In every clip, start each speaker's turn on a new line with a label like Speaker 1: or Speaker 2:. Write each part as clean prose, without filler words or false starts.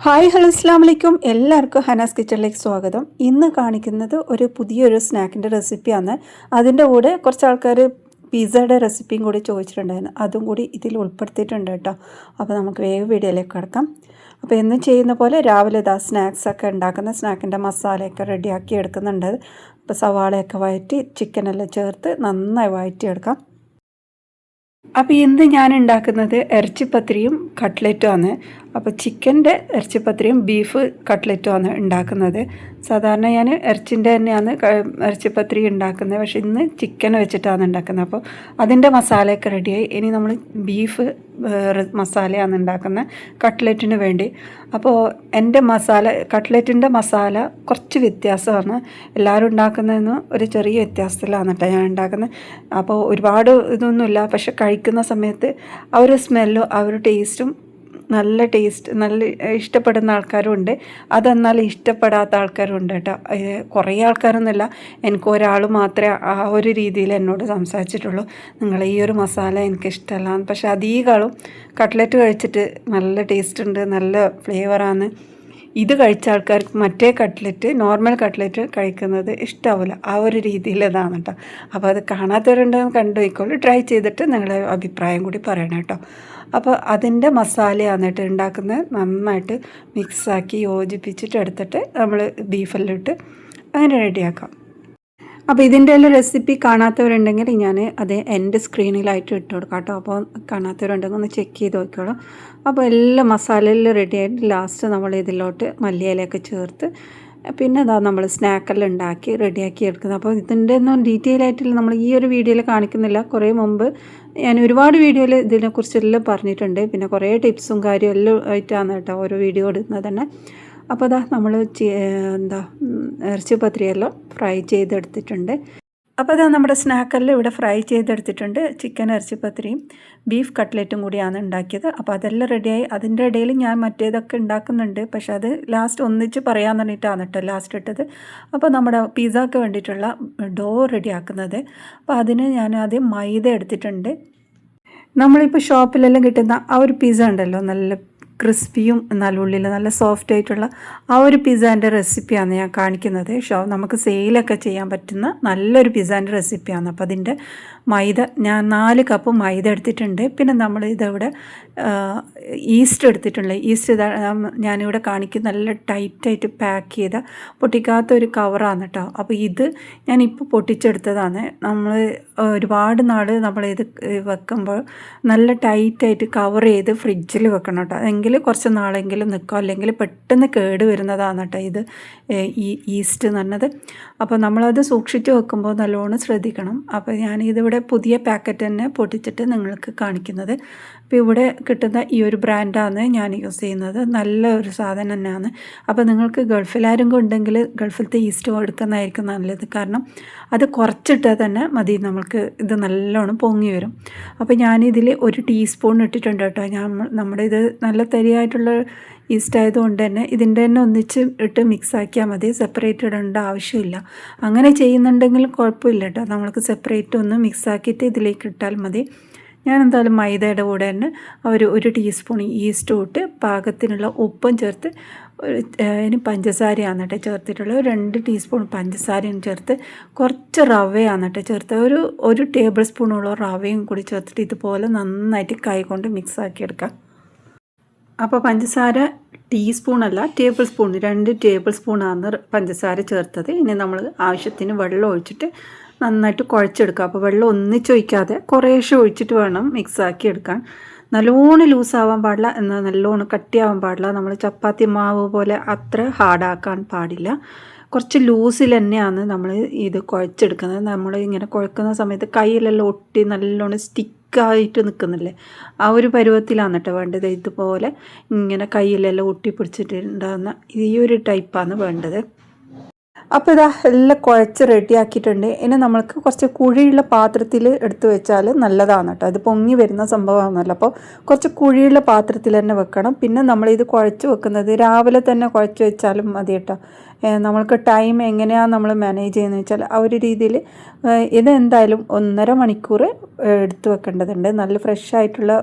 Speaker 1: Hi hello അസ്സാം വലൈക്കും എല്ലാവർക്കും ഹനാസ് കിച്ചണിലേക്ക് സ്വാഗതം. ഇന്ന് കാണിക്കുന്നത് ഒരു പുതിയൊരു സ്നാക്കിൻ്റെ റെസിപ്പിയാണ്. അതിൻ്റെ കൂടെ കുറച്ച് ആൾക്കാർ പിസ്സയുടെ റെസിപ്പിയും കൂടി ചോദിച്ചിട്ടുണ്ടായിരുന്നു, അതും കൂടി ഇതിൽ ഉൾപ്പെടുത്തിയിട്ടുണ്ട് കേട്ടോ. അപ്പോൾ നമുക്ക് വേഗം വീഡിയോയിലേക്ക് കിടക്കാം. അപ്പോൾ എന്നും ചെയ്യുന്ന പോലെ രാവിലെ സ്നാക്സൊക്കെ ഉണ്ടാക്കുന്ന സ്നാക്കിൻ്റെ മസാലയൊക്കെ റെഡിയാക്കി എടുക്കുന്നുണ്ട്. അപ്പോൾ സവാളയൊക്കെ വഴറ്റി ചിക്കനെല്ലാം ചേർത്ത് നന്നായി വഴറ്റിയെടുക്കാം. അപ്പോൾ ഇന്ന് ഞാൻ ഉണ്ടാക്കുന്നത് ഇറച്ചിപ്പത്തിരിയും കട്ട്ലറ്റുമാണ്. അപ്പോൾ ചിക്കൻ്റെ ഇറച്ചിപ്പത്തിരിയും ബീഫ് കട്ട്ലറ്റുമാണ് ഉണ്ടാക്കുന്നത്. സാധാരണ ഞാൻ ഇറച്ചിൻ്റെ തന്നെയാണ് ഇറച്ചിപ്പത്തിരി ഉണ്ടാക്കുന്നത്, പക്ഷേ ഇന്ന് ചിക്കൻ വെച്ചിട്ടാണ് ഉണ്ടാക്കുന്നത്. അപ്പോൾ അതിൻ്റെ മസാലയൊക്കെ റെഡിയായി. ഇനി നമ്മൾ ബീഫ് മസാലയാണ് ഉണ്ടാക്കുന്നത് കട്ട്ലറ്റിന് വേണ്ടി. അപ്പോൾ എൻ്റെ കട്ട്ലറ്റിൻ്റെ മസാല കുറച്ച് വ്യത്യാസമാണ്. എല്ലാവരും ഉണ്ടാക്കുന്നതെന്ന് ഒരു ചെറിയ വ്യത്യാസത്തിലാണ് കേട്ടോ ഞാൻ ഉണ്ടാക്കുന്നത്. അപ്പോൾ ഒരുപാട് ഇതൊന്നുമില്ല, പക്ഷെ കഴിക്കുന്ന സമയത്ത് ആ ഒരു സ്മെല്ലും ആ ഒരു ടേസ്റ്റും നല്ല ഇഷ്ടപ്പെടുന്ന ആൾക്കാരും ഉണ്ട്, അതെന്നാൽ ഇഷ്ടപ്പെടാത്ത ആൾക്കാരും ഉണ്ട് കേട്ടോ. കുറേ ആൾക്കാരൊന്നുമില്ല, എനിക്ക് ഒരാൾ മാത്രമേ ആ ഒരു രീതിയിൽ എന്നോട് സംസാരിച്ചിട്ടുള്ളൂ, നിങ്ങൾ ഈ ഒരു മസാല എനിക്കിഷ്ടമല്ല. പക്ഷെ അധികം കട്ട്ലറ്റ് കഴിച്ചിട്ട് നല്ല ടേസ്റ്റ് ഉണ്ട്, നല്ല ഫ്ലേവറാണ്. ഇത് കഴിച്ച ആൾക്കാർക്ക് മറ്റേ നോർമൽ കട്ട്ലറ്റ് കഴിക്കുന്നത് ഇഷ്ടാവില്ല. ആ ഒരു രീതിയിലതാണ് കേട്ടോ. അപ്പോൾ അത് കാണാത്തവരുണ്ടെന്ന് കണ്ടു വയ്ക്കുള്ളൂ. ട്രൈ ചെയ്തിട്ട് നിങ്ങളുടെ അഭിപ്രായം കൂടി പറയണം കേട്ടോ. അപ്പോൾ അതിൻ്റെ മസാലയാണ് കേട്ടോ ഉണ്ടാക്കുന്നത്. നന്നായിട്ട് മിക്സാക്കി യോജിപ്പിച്ചിട്ട് എടുത്തിട്ട് നമ്മൾ ബീഫെല്ലാം ഇട്ട് അങ്ങനെ റെഡിയാക്കാം. അപ്പോൾ ഇതിൻ്റെ എല്ലാം റെസിപ്പി കാണാത്തവരുണ്ടെങ്കിൽ ഞാൻ അത് എൻ്റെ സ്ക്രീനിലായിട്ട് ഇട്ട് കൊടുക്കാം കേട്ടോ. അപ്പോൾ കാണാത്തവരുണ്ടെങ്കിൽ ഒന്ന് ചെക്ക് ചെയ്ത് നോക്കിയോളൂ. അപ്പോൾ എല്ലാ മസാലയെല്ലാം റെഡി ആയിട്ട് ലാസ്റ്റ് നമ്മൾ ഇതിലോട്ട് മല്ലിയിലയൊക്കെ ചേർത്ത് പിന്നെ നമ്മൾ സ്നാക്കെല്ലാം ഉണ്ടാക്കി റെഡിയാക്കി എടുക്കുന്നത്. അപ്പോൾ ഇതിൻ്റെ ഒന്നും ഡീറ്റെയിൽ ആയിട്ടില്ല, നമ്മൾ ഈ ഒരു വീഡിയോയിൽ കാണിക്കുന്നില്ല. കുറേ മുമ്പ് ഞാൻ ഒരുപാട് വീഡിയോയിൽ ഇതിനെക്കുറിച്ചെല്ലാം പറഞ്ഞിട്ടുണ്ട്. പിന്നെ കുറേ ടിപ്സും കാര്യം എല്ലാം ആയിട്ടാണ് കേട്ടോ ഓരോ വീഡിയോ ഇടുന്നത് തന്നെ. അപ്പോൾ നമ്മൾ ഇറച്ചി പത്തിരിയെല്ലാം ഫ്രൈ ചെയ്തെടുത്തിട്ടുണ്ട്. അപ്പോൾ നമ്മുടെ സ്നാക്കെല്ലാം ഇവിടെ ഫ്രൈ ചെയ്തെടുത്തിട്ടുണ്ട്. ചിക്കൻ ഇറച്ചിപ്പത്തിരിയും ബീഫ് കട്ട്ലറ്റും കൂടിയാണ് ഉണ്ടാക്കിയത്. അപ്പോൾ അതെല്ലാം റെഡിയായി. അതിൻ്റെ ഇടയിൽ ഞാൻ മറ്റേതൊക്കെ ഉണ്ടാക്കുന്നുണ്ട്, പക്ഷെ അത് ലാസ്റ്റ് ഒന്നിച്ച് പറയാൻ വേണ്ടിയിട്ടാണ് കേട്ടോ ലാസ്റ്റ് ഇട്ടത്. അപ്പോൾ നമ്മുടെ പിസ്സക്ക് വേണ്ടിയിട്ടുള്ള ഡോ റെഡിയാക്കുന്നത്. അപ്പോൾ അതിന് ഞാൻ ആദ്യം മൈദ എടുത്തിട്ടുണ്ട്. നമ്മളിപ്പോൾ ഷോപ്പിലെല്ലാം കിട്ടുന്ന ആ ഒരു പിസ്സ ഉണ്ടല്ലോ, നല്ല ക്രിസ്പിയും എന്നാൽ ഉള്ളിൽ നല്ല സോഫ്റ്റ് ആയിട്ടുള്ള ആ ഒരു പിസ്സേൻ്റെ റെസിപ്പിയാണ് ഞാൻ കാണിക്കുന്നത്. നമുക്ക് സെയിലൊക്കെ ചെയ്യാൻ പറ്റുന്ന നല്ലൊരു പിസ്സേൻ്റെ റെസിപ്പിയാണ്. അപ്പോൾ അതിൻ്റെ മൈദ ഞാൻ 4 കപ്പ് മൈദ എടുത്തിട്ടുണ്ട്. പിന്നെ നമ്മൾ ഇതവിടെ ഈസ്റ്റ് എടുത്തിട്ടുണ്ട്. ഈസ്റ്റ് ഞാനിവിടെ കാണിക്കുന്ന നല്ല ടൈറ്റായിട്ട് പാക്ക് ചെയ്ത പൊട്ടിക്കാത്ത ഒരു കവറാണ് കേട്ടോ. അപ്പോൾ ഇത് ഞാനിപ്പോൾ പൊട്ടിച്ചെടുത്തതാണ്. നമ്മൾ ഒരുപാട് നാൾ നമ്മളിത് വെക്കുമ്പോൾ നല്ല ടൈറ്റായിട്ട് കവർ ചെയ്ത് ഫ്രിഡ്ജിൽ വെക്കണം കേട്ടോ. എങ്കിൽ കുറച്ച് നാളെങ്കിലും നിൽക്കും, അല്ലെങ്കിൽ പെട്ടെന്ന് കേട് വരുന്നതാണ് കേട്ടോ ഇത് ഈ ഈസ്റ്റ് എന്ന് പറഞ്ഞത്. അപ്പോൾ നമ്മളത് സൂക്ഷിച്ച് വെക്കുമ്പോൾ നല്ലോണം ശ്രദ്ധിക്കണം. അപ്പോൾ ഞാനിതിവിടെ പുതിയ പാക്കറ്റ് തന്നെ പൊട്ടിച്ചിട്ട് നിങ്ങൾക്ക് കാണിക്കുന്നത്. അപ്പോൾ ഇവിടെ കിട്ടുന്ന ഈ ഒരു ബ്രാൻഡാണ് ഞാൻ യൂസ് ചെയ്യുന്നത്. നല്ല ഒരു സാധനം തന്നെയാണ്. അപ്പോൾ നിങ്ങൾക്ക് ഗൾഫിലാരും ഉണ്ടെങ്കിൽ ഗൾഫിലത്തെ ഈസ്റ്റ് എടുക്കുന്നതായിരിക്കും നല്ലത്. കാരണം അത് കുറച്ചിട്ടാൽ തന്നെ മതി, നമ്മൾക്ക് ഇത് നല്ലോണം പൊങ്ങി വരും. അപ്പോൾ ഞാനിതിൽ 1 ടീസ്പൂൺ ഇട്ടിട്ടുണ്ട് കേട്ടോ. നമ്മുടെ ഇത് നല്ല തരിയായിട്ടുള്ള ഈസ്റ്റ് ആയതുകൊണ്ട് തന്നെ ഇതിൻ്റെ തന്നെ ഒന്നിച്ച് ഇട്ട് മിക്സാക്കിയാൽ മതി, സെപ്പറേറ്റ് ഇടേണ്ട ആവശ്യമില്ല. അങ്ങനെ ചെയ്യുന്നുണ്ടെങ്കിലും കുഴപ്പമില്ല കേട്ടോ. നമ്മൾക്ക് സെപ്പറേറ്റ് ഒന്ന് മിക്സാക്കിയിട്ട് ഇതിലേക്ക് ഇട്ടാൽ മതി. ഞാൻ എന്തായാലും മൈദയുടെ കൂടെ തന്നെ 1 ടീസ്പൂൺ ഈസ്റ്റും ഇട്ട് പാകത്തിനുള്ള ഉപ്പും ചേർത്ത് ഇനി പഞ്ചസാരയാണ് കേട്ടോ ചേർത്തിട്ടുള്ളത്. 2 ടീസ്പൂൺ പഞ്ചസാരയും ചേർത്ത് കുറച്ച് റവയാണ് കേട്ടോ ചേർത്ത് 1 ടേബിൾ സ്പൂണോളം റവയും കൂടി ചേർത്തിട്ട് ഇതുപോലെ നന്നായിട്ട് കൈ കൊണ്ട് മിക്സാക്കി എടുക്കാം. അപ്പോൾ പഞ്ചസാര ടീസ്പൂണല്ല ടേബിൾ സ്പൂൺ, 2 ടേബിൾ സ്പൂണാണ് പഞ്ചസാര ചേർത്തത്. ഇനി നമ്മൾ ആവശ്യത്തിന് വെള്ളം ഒഴിച്ചിട്ട് നന്നായിട്ട് കുഴച്ചെടുക്കുക. അപ്പോൾ വെള്ളം ഒന്നിച്ചൊഴിക്കാതെ കുറേശ്ശെ ഒഴിച്ചിട്ട് വേണം മിക്സാക്കി എടുക്കാൻ. നല്ലോണം ലൂസാവാൻ പാടില്ല, എന്നാൽ നല്ലോണം കട്ടിയാവാൻ പാടില്ല. നമ്മൾ ചപ്പാത്തി മാവ് പോലെ അത്ര ഹാർഡാക്കാൻ പാടില്ല. കുറച്ച് ലൂസിൽ തന്നെയാണ് നമ്മൾ ഇത് കുഴച്ചെടുക്കുന്നത്. നമ്മൾ ഇങ്ങനെ കുഴക്കുന്ന സമയത്ത് കയ്യിലെല്ലാം ഒട്ടി നല്ലോണം സ്റ്റിക്കായിട്ട് നിൽക്കുന്നില്ലേ, ആ ഒരു പരുവത്തിലാണ് കേട്ടോ വേണ്ടത്. ഇതുപോലെ ഇങ്ങനെ കയ്യിലെല്ലാം ഒട്ടി പിടിച്ചിട്ടുണ്ടാകുന്ന ഈ ഒരു ടൈപ്പാണ് വേണ്ടത്. അപ്പോൾ എല്ലാം കുഴച്ച് റെഡിയാക്കിയിട്ടുണ്ട്. ഇനി നമ്മൾക്ക് കുറച്ച് കുഴിയുള്ള പാത്രത്തിൽ എടുത്ത് വെച്ചാൽ നല്ലതാണ് കേട്ടോ. ഇത് പൊങ്ങി വരുന്ന സംഭവമാണല്ലോ, അപ്പോൾ കുറച്ച് കുഴിയുള്ള പാത്രത്തിൽ തന്നെ വെക്കണം. പിന്നെ നമ്മളിത് കുഴച്ച് വെക്കുന്നത് രാവിലെ തന്നെ കുഴച്ച് വെച്ചാലും മതി കേട്ടോ. നമ്മൾക്ക് ടൈം എങ്ങനെയാണ് നമ്മൾ മാനേജ് ചെയ്യുന്നത് വെച്ചാൽ ആ ഒരു രീതിയിൽ ഇതെന്തായാലും 1.5 മണിക്കൂർ എടുത്ത് വെക്കേണ്ടതുണ്ട്. നല്ല ഫ്രഷ് ആയിട്ടുള്ള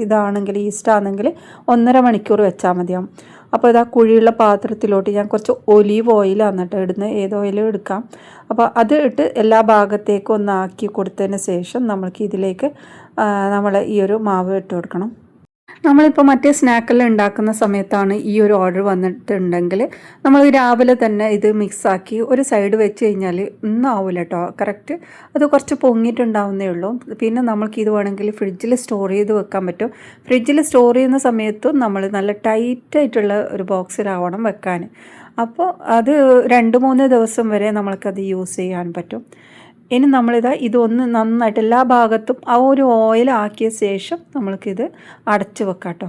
Speaker 1: ഇതാണെങ്കിൽ ഈസ്റ്റ് ആണെങ്കിൽ 1.5 മണിക്കൂർ വെച്ചാൽ മതിയാവും. അപ്പോൾ ഇതാ കുഴിയുള്ള പാത്രത്തിലോട്ട് ഞാൻ കുറച്ച് ഒലീവ് ഓയിലാണ് കേട്ടോ ഇടുന്നത്, ഏത് ഓയിലും എടുക്കാം. അപ്പോൾ അത് ഇട്ട് എല്ലാ ഭാഗത്തേക്കും ഒന്ന് ആക്കി കൊടുത്തതിന് ശേഷം നമ്മൾക്ക് ഇതിലേക്ക് നമ്മൾ ഈ ഒരു മാവ് ഇട്ട് കൊടുക്കണം. നമ്മളിപ്പോൾ മറ്റേ സ്നാക്കെല്ലാം ഉണ്ടാക്കുന്ന സമയത്താണ് ഈ ഒരു ഓർഡർ വന്നിട്ടുണ്ടെങ്കിൽ നമ്മൾ രാവിലെ തന്നെ ഇത് മിക്സാക്കി ഒരു സൈഡ് വെച്ച് കഴിഞ്ഞാൽ ഒന്നും ആവില്ല കേട്ടോ, കറക്റ്റ് അത് കുറച്ച് പൊങ്ങിയിട്ടുണ്ടാവുന്നേ ഉള്ളൂ. പിന്നെ നമ്മൾക്ക് ഇത് വേണമെങ്കിൽ ഫ്രിഡ്ജിൽ സ്റ്റോർ ചെയ്ത് വെക്കാൻ പറ്റും. ഫ്രിഡ്ജിൽ സ്റ്റോർ ചെയ്യുന്ന സമയത്തും നമ്മൾ നല്ല ടൈറ്റായിട്ടുള്ള ഒരു ബോക്സിലാവണം വെക്കാൻ. അപ്പോൾ അത് 2-3 ദിവസം വരെ നമ്മൾക്കത് യൂസ് ചെയ്യാൻ പറ്റും. ഇനി ഇതൊന്ന് നന്നായിട്ട് എല്ലാ ഭാഗത്തും ആ ഒരു ഓയിൽ ആക്കിയ ശേഷം നമ്മൾക്കിത് അടച്ച് വെക്കാം കേട്ടോ.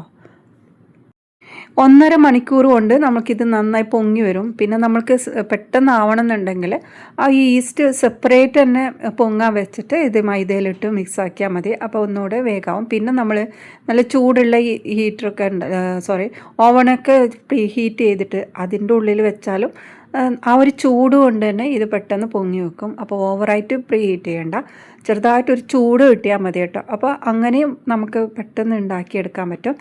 Speaker 1: 1.5 മണിക്കൂർ കൊണ്ട് നമുക്കിത് നന്നായി പൊങ്ങി വരും. പിന്നെ നമ്മൾക്ക് പെട്ടെന്ന് ആവണമെന്നുണ്ടെങ്കിൽ ആ ഈസ്റ്റ് സെപ്പറേറ്റ് തന്നെ പൊങ്ങാൻ വെച്ചിട്ട് ഇത് മൈദയിലിട്ട് മിക്സ് ആക്കിയാൽ മതി. അപ്പോൾ ഒന്നുകൂടെ വേഗമാവും. പിന്നെ നമ്മൾ നല്ല ചൂടുള്ള ഹീറ്ററൊക്കെ ഓവനൊക്കെ പ്രീ ഹീറ്റ് ചെയ്തിട്ട് അതിൻ്റെ ഉള്ളിൽ വെച്ചാലും ആ ഒരു ചൂട് കൊണ്ട് തന്നെ ഇത് പെട്ടെന്ന് പൊങ്ങി വെക്കും. അപ്പോൾ ഓവറായിട്ട് പ്രീ ഹീറ്റ് ചെയ്യേണ്ട, ചെറുതായിട്ടൊരു ചൂട് കിട്ടിയാൽ മതി കേട്ടോ. അപ്പോൾ അങ്ങനെയും നമുക്ക് പെട്ടെന്ന് ഉണ്ടാക്കിയെടുക്കാൻ പറ്റും.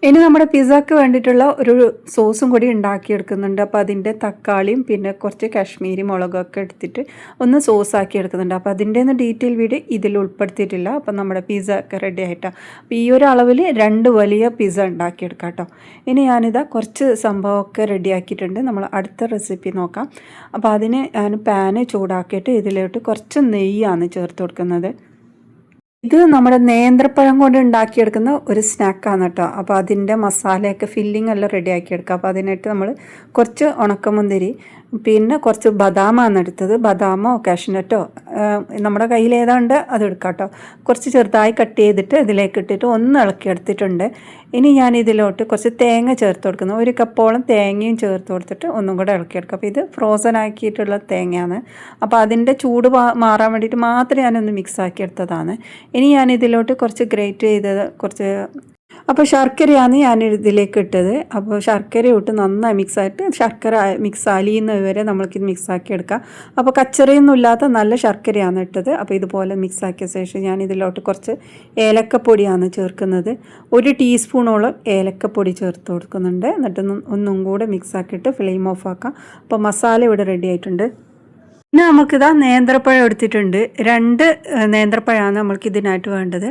Speaker 1: ഇനി നമ്മുടെ പിസ്സക്ക് വേണ്ടിയിട്ടുള്ള ഒരു സോസും കൂടി ഉണ്ടാക്കിയെടുക്കുന്നുണ്ട്. അപ്പോൾ അതിൻ്റെ തക്കാളിയും പിന്നെ കുറച്ച് കാശ്മീരി മുളകൊക്കെ എടുത്തിട്ട് ഒന്ന് സോസാക്കി എടുക്കുന്നുണ്ട്. അപ്പോൾ അതിൻ്റെ ഒന്ന് ഡീറ്റെയിൽ വീഡിയോ ഇതിൽ ഉൾപ്പെടുത്തിയിട്ടില്ല. അപ്പോൾ നമ്മുടെ പിസ്സ ഒക്കെ റെഡി ആയിട്ടാണ്. അപ്പോൾ ഈ ഒരു അളവിൽ 2 വലിയ പിസ്സ ഉണ്ടാക്കിയെടുക്കാം കേട്ടോ. ഇനി ഞാനിതാ കുറച്ച് സംഭവമൊക്കെ റെഡിയാക്കിയിട്ടുണ്ട്. നമ്മൾ അടുത്ത റെസിപ്പി നോക്കാം. അപ്പോൾ അതിന് ഞാൻ പാന് ചൂടാക്കിയിട്ട് ഇതിലോട്ട് കുറച്ച് നെയ്യാണ് ചേർത്ത് കൊടുക്കുന്നത്. ഇത് നമ്മുടെ നേന്ത്രപ്പഴം കൊണ്ട് ഉണ്ടാക്കിയെടുക്കുന്ന ഒരു സ്നാക്കാണ് കേട്ടോ. അപ്പോൾ അതിൻ്റെ മസാലയൊക്കെ ഫില്ലിംഗ് എല്ലാം റെഡിയാക്കിയെടുക്കുക. അപ്പോൾ അതിനായിട്ട് നമ്മൾ കുറച്ച് ഉണക്കമുന്തിരി പിന്നെ കുറച്ച് ബദാമാണ് എടുത്തത്. ബദാമോ കാഷ്നട്ടോ നമ്മുടെ കയ്യിൽ ഏതാണ്ട് അത് എടുക്കാം കേട്ടോ. കുറച്ച് ചെറുതായി കട്ട് ചെയ്തിട്ട് ഇതിലേക്ക് ഇട്ടിട്ട് ഒന്ന് ഇളക്കിയെടുത്തിട്ടുണ്ട്. ഇനി ഞാൻ ഇതിലോട്ട് കുറച്ച് തേങ്ങ ചേർത്ത് കൊടുക്കുന്നു. 1 കപ്പോളം തേങ്ങയും ചേർത്ത് കൊടുത്തിട്ട് ഒന്നും കൂടെ ഇളക്കിയെടുക്കുക. അപ്പോൾ ഇത് ഫ്രോസൺ ആക്കിയിട്ടുള്ള തേങ്ങയാണ്. അപ്പോൾ അതിൻ്റെ ചൂട് മാറാൻ വേണ്ടിയിട്ട് മാത്രമേ ഞാനൊന്ന് മിക്സ് ആക്കിയെടുത്തതാണ്. ഇനി ഞാൻ ഇതിലോട്ട് കുറച്ച് ഗ്രേറ്റ് ചെയ്തത് അപ്പോൾ ശർക്കരയാണ് ഞാൻ ഇതിലേക്ക് ഇട്ടത്. അപ്പോൾ ശർക്കര ഇട്ട് നന്നായി മിക്സായിട്ട് ശർക്കര മിക്സ് അലിയുന്നത് വരെ നമ്മൾക്കിത് മിക്സാക്കി എടുക്കാം. അപ്പോൾ കച്ചറയൊന്നും ഇല്ലാത്ത നല്ല ശർക്കരയാണ് ഇട്ടത്. അപ്പോൾ ഇതുപോലെ മിക്സാക്കിയ ശേഷം ഞാൻ ഇതിലോട്ട് കുറച്ച് ഏലക്കപ്പൊടിയാണ് ചേർക്കുന്നത്. 1 ടീസ്പൂണോളം ഏലക്കപ്പൊടി ചേർത്ത് കൊടുക്കുന്നുണ്ട്. എന്നിട്ട് ഒന്നും കൂടെ മിക്സാക്കിയിട്ട് ഫ്ലെയിം ഓഫ് ആക്കാം. അപ്പോൾ മസാല ഇവിടെ റെഡി ആയിട്ടുണ്ട്. പിന്നെ നമുക്കിതാ നേന്ത്രപ്പഴം എടുത്തിട്ടുണ്ട്. 2 നേന്ത്രപ്പഴമാണ് നമ്മൾക്ക് ഇതിനായിട്ട് വേണ്ടത്.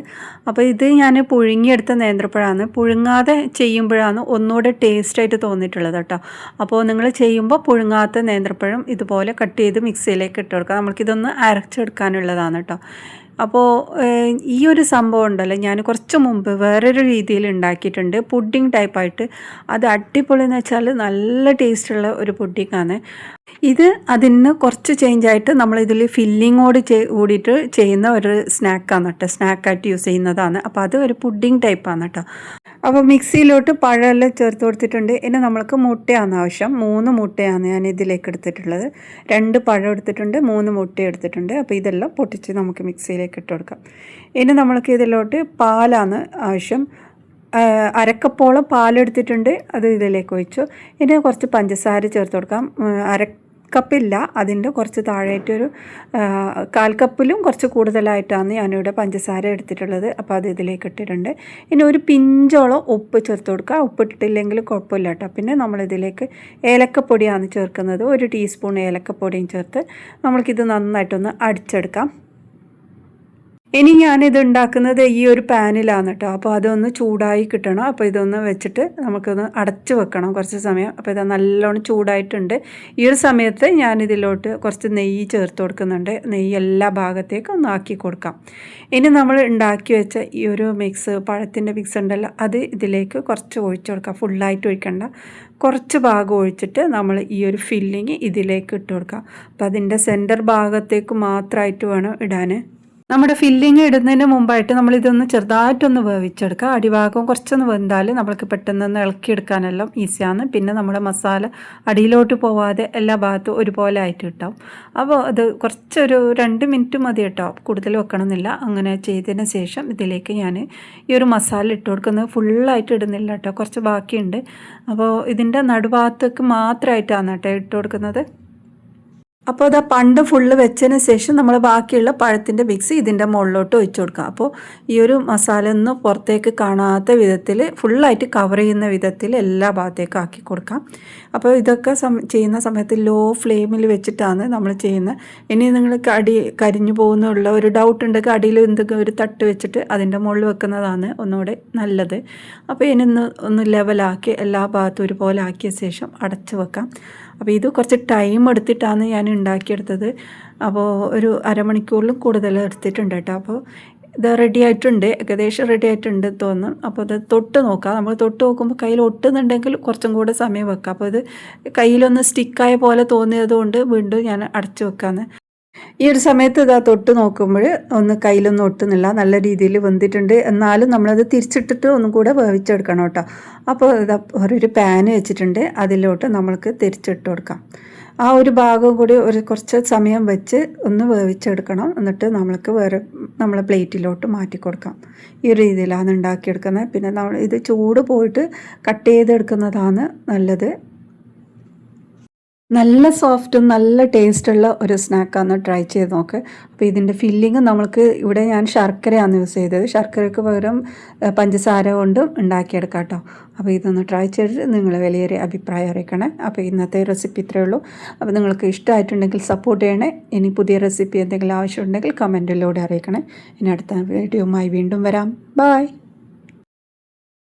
Speaker 1: അപ്പോൾ ഇത് ഞാൻ പുഴുങ്ങിയെടുത്ത നേന്ത്രപ്പഴമാണ്. പുഴുങ്ങാതെ ചെയ്യുമ്പോഴാണ് ഒന്നുകൂടെ ടേസ്റ്റായിട്ട് തോന്നിയിട്ടുള്ളത് കേട്ടോ. അപ്പോൾ നിങ്ങൾ ചെയ്യുമ്പോൾ പുഴുങ്ങാത്ത നേന്ത്രപ്പഴം ഇതുപോലെ കട്ട് ചെയ്ത് മിക്സിയിലേക്ക് ഇട്ട് കൊടുക്കുക. നമ്മൾക്കിതൊന്ന് അരച്ചെടുക്കാനുള്ളതാണ് കേട്ടോ. അപ്പോൾ ഈ ഒരു സംഭവം ഉണ്ടല്ലോ, ഞാൻ കുറച്ച് മുമ്പ് വേറൊരു രീതിയിൽ ഉണ്ടാക്കിയിട്ടുണ്ട്, പുഡിംഗ് ടൈപ്പായിട്ട്. അത് അടിപൊളി എന്ന് വെച്ചാൽ നല്ല ടേസ്റ്റുള്ള ഒരു പുഡിങ്ങാണ് ഇത്. അതിന് കുറച്ച് ചേഞ്ചായിട്ട് നമ്മളിതിൽ ഫില്ലിങ്ങോട് കൂടിയിട്ട് ചെയ്യുന്ന ഒരു സ്നാക്കാണ് കേട്ടോ, സ്നാക്കായിട്ട് യൂസ് ചെയ്യുന്നതാണ്. അപ്പോൾ അത് ഒരു പുഡിംഗ് ടൈപ്പാണ് കേട്ടോ. അപ്പോൾ മിക്സിയിലോട്ട് പഴമെല്ലാം ചേർത്ത് കൊടുത്തിട്ടുണ്ട്. ഇനി നമ്മൾക്ക് മുട്ടയാണ് ആവശ്യം. 3 മുട്ടയാണ് ഞാൻ ഇതിലേക്ക് എടുത്തിട്ടുള്ളത്. 2 പഴം എടുത്തിട്ടുണ്ട്, 3 മുട്ട എടുത്തിട്ടുണ്ട്. അപ്പോൾ ഇതെല്ലാം പൊട്ടിച്ച് നമുക്ക് മിക്സിയിലേക്ക് ഇട്ട് കൊടുക്കാം. ഇനി നമ്മൾക്ക് ഇതിലോട്ട് പാലാണ് ആവശ്യം. 1/2 കപ്പോളം പാലെടുത്തിട്ടുണ്ട്, അത് ഇതിലേക്ക് ഒഴിച്ചു. ഇനി കുറച്ച് പഞ്ചസാര ചേർത്ത് കൊടുക്കാം. 1/2 കപ്പില്ല, അതിൻ്റെ കുറച്ച് താഴെയായിട്ടൊരു 1/4 കപ്പിലും കുറച്ച് കൂടുതലായിട്ടാണ് ഞാനിവിടെ പഞ്ചസാര എടുത്തിട്ടുള്ളത്. അപ്പോൾ അത് ഇതിലേക്ക് ഇട്ടിട്ടുണ്ട്. ഇനി ഒരു പിഞ്ചോളം ഉപ്പ് ചേർത്ത് കൊടുക്കുക. ഉപ്പിട്ടിട്ടില്ലെങ്കിൽ കുഴപ്പമില്ല കേട്ടോ. പിന്നെ നമ്മളിതിലേക്ക് ഏലക്കപ്പൊടിയാണ് ചേർക്കുന്നത്. 1 ടീസ്പൂൺ ഏലക്കപ്പൊടിയും ചേർത്ത് നമ്മൾക്കിത് നന്നായിട്ടൊന്ന് അടിച്ചെടുക്കാം. ഇനി ഞാനിത് ഉണ്ടാക്കുന്നത് ഈ ഒരു പാനിലാണ് കേട്ടോ. അപ്പോൾ അതൊന്ന് ചൂടായി കിട്ടണം. അപ്പോൾ ഇതൊന്ന് വെച്ചിട്ട് നമുക്കൊന്ന് അടച്ച് വെക്കണം കുറച്ച് സമയം. അപ്പോൾ ഇത് നല്ലോണം ചൂടായിട്ടുണ്ട്. ഈ ഒരു സമയത്ത് ഞാനിതിലോട്ട് കുറച്ച് നെയ്യ് ചേർത്ത് കൊടുക്കുന്നുണ്ട്. നെയ്യ് എല്ലാ ഭാഗത്തേക്കും ഒന്ന് ആക്കി കൊടുക്കാം. ഇനി നമ്മൾ ഉണ്ടാക്കി വെച്ച ഈ ഒരു മിക്സ്, പഴത്തിൻ്റെ മിക്സ് ഉണ്ടല്ലോ, അത് ഇതിലേക്ക് കുറച്ച് ഒഴിച്ചു കൊടുക്കാം. ഫുള്ളായിട്ട് ഒഴിക്കണ്ട, കുറച്ച് ഭാഗം ഒഴിച്ചിട്ട് നമ്മൾ ഈ ഒരു ഫില്ലിങ് ഇതിലേക്ക് ഇട്ട് കൊടുക്കാം. അപ്പോൾ അതിൻ്റെ സെൻറ്റർ ഭാഗത്തേക്ക് മാത്രമായിട്ട് വേണം ഇടാൻ. നമ്മുടെ ഫില്ലിങ് ഇടുന്നതിന് മുമ്പായിട്ട് നമ്മളിതൊന്ന് ചെറുതായിട്ടൊന്ന് വേവിച്ചെടുക്കുക. അടിഭാഗം കുറച്ചൊന്ന് വെന്താൽ നമ്മൾക്ക് പെട്ടെന്നൊന്ന് ഇളക്കിയെടുക്കാനെല്ലാം ഈസിയാണ്. പിന്നെ നമ്മുടെ മസാല അടിയിലോട്ട് പോവാതെ എല്ലാ ഭാഗത്തും ഒരുപോലെ ആയിട്ട് കിട്ടും. അപ്പോൾ അത് കുറച്ചൊരു 2 മിനിറ്റ് മതി കേട്ടോ, കൂടുതൽ വെക്കണമെന്നില്ല. അങ്ങനെ ചെയ്തതിന് ശേഷം ഇതിലേക്ക് ഞാൻ ഈ ഒരു മസാല ഇട്ട് കൊടുക്കുന്നത് ഫുള്ളായിട്ട് ഇടുന്നില്ല കേട്ടോ, കുറച്ച് ബാക്കിയുണ്ട്. അപ്പോൾ ഇതിൻ്റെ നടുഭാഗത്തേക്ക് മാത്രമായിട്ടാണ് കേട്ടോ ഇട്ട് കൊടുക്കുന്നത്. അപ്പോൾ അത് പണ്ട് ഫുള്ള് വെച്ചതിന് ശേഷം നമ്മൾ ബാക്കിയുള്ള പഴത്തിൻ്റെ മിക്സ് ഇതിൻ്റെ മുകളിലോട്ട് ഒഴിച്ചു കൊടുക്കുക. അപ്പോൾ ഈ ഒരു മസാല ഒന്നും പുറത്തേക്ക് കാണാത്ത വിധത്തിൽ ഫുള്ളായിട്ട് കവർ ചെയ്യുന്ന വിധത്തിൽ എല്ലാ ഭാഗത്തേക്കും ആക്കി കൊടുക്കാം. അപ്പോൾ ഇതൊക്കെ ചെയ്യുന്ന സമയത്ത് ലോ ഫ്ലെയിമിൽ വെച്ചിട്ടാണ് നമ്മൾ ചെയ്യുന്നത്. ഇനി നിങ്ങൾക്ക് കരിഞ്ഞു പോകുന്നുള്ള ഒരു ഡൗട്ട് ഉണ്ടെങ്കിൽ അടിയിൽ എന്തെങ്കിലും ഒരു തട്ട് വെച്ചിട്ട് അതിൻ്റെ മുകളിൽ വെക്കുന്നതാണ് ഒന്നുകൂടെ നല്ലത്. അപ്പോൾ ഇനി ഒന്ന് ലെവലാക്കി എല്ലാ ഭാഗത്തും ഒരുപോലെ ആക്കിയ ശേഷം അടച്ചു വെക്കാം. അപ്പോൾ ഇത് കുറച്ച് ടൈം എടുത്തിട്ടാണ് ഞാൻ ഉണ്ടാക്കിയെടുത്തത്. അപ്പോൾ ഒരു അരമണിക്കൂറിലും കൂടുതൽ എടുത്തിട്ടുണ്ട് കേട്ടോ. അപ്പോൾ ഇത് റെഡി ആയിട്ടുണ്ട്, ഏകദേശം റെഡി ആയിട്ടുണ്ട് തോന്നുന്നു. അപ്പോൾ ഇത് തൊട്ട് നോക്കാം. നമ്മൾ തൊട്ട് നോക്കുമ്പോൾ കയ്യിൽ ഒട്ടുന്നുണ്ടെങ്കിൽ കുറച്ചും കൂടെ സമയം വെക്കാം. അപ്പോൾ ഇത് കയ്യിലൊന്ന് സ്റ്റിക്കായ പോലെ തോന്നിയതുകൊണ്ട് വീണ്ടും ഞാൻ അടച്ചു വെക്കാമെന്ന്. ഈ ഒരു സമയത്ത് ഇതാ തൊട്ട് നോക്കുമ്പോൾ ഒന്ന് കയ്യിലൊന്നും ഒട്ടുന്നില്ല, നല്ല രീതിയിൽ വെന്തിട്ടുണ്ട്. എന്നാലും നമ്മളത് തിരിച്ചിട്ടിട്ട് ഒന്നും കൂടെ വേവിച്ചെടുക്കണം കേട്ടോ. അപ്പോൾ ഇതാ ഒരു പാന് വെച്ചിട്ടുണ്ട്, അതിലോട്ട് നമ്മൾക്ക് തിരിച്ചിട്ട് കൊടുക്കാം. ആ ഒരു ഭാഗം കൂടി കുറച്ച് സമയം വെച്ച് ഒന്ന് വേവിച്ചെടുക്കണം. എന്നിട്ട് നമ്മൾക്ക് നമ്മളെ പ്ലേറ്റിലോട്ട് മാറ്റി കൊടുക്കാം. ഈ ഒരു രീതിയിലാണ് ഉണ്ടാക്കിയെടുക്കുന്നത്. പിന്നെ നമ്മൾ ഇത് ചൂട് പോയിട്ട് കട്ട് ചെയ്തെടുക്കുന്നതാണ് നല്ലത്. നല്ല സോഫ്റ്റും നല്ല ടേസ്റ്റുള്ള ഒരു സ്നാക്കാണ്, ട്രൈ ചെയ്ത് നോക്ക്. അപ്പോൾ ഇതിൻ്റെ ഫില്ലിങ് നമ്മൾക്ക് ഇവിടെ ഞാൻ ശർക്കരയാണ് യൂസ് ചെയ്തത്. ശർക്കരയ്ക്ക് പകരം പഞ്ചസാര കൊണ്ടും ഉണ്ടാക്കിയെടുക്കാം കേട്ടോ. അപ്പോൾ ഇതൊന്ന് ട്രൈ ചെയ്തിട്ട് നിങ്ങൾ വലിയൊരു അഭിപ്രായം അറിയിക്കണേ. അപ്പോൾ ഇന്നത്തെ റെസിപ്പി ഇത്രയേ ഉള്ളൂ. അപ്പോൾ നിങ്ങൾക്ക് ഇഷ്ടമായിട്ടുണ്ടെങ്കിൽ സപ്പോർട്ട് ചെയ്യണേ. ഇനി പുതിയ റെസിപ്പി എന്തെങ്കിലും ആവശ്യമുണ്ടെങ്കിൽ കമൻറ്റിലൂടെ അറിയിക്കണേ. ഇനി അടുത്ത വീഡിയോയുമായി വീണ്ടും വരാം. ബായ്.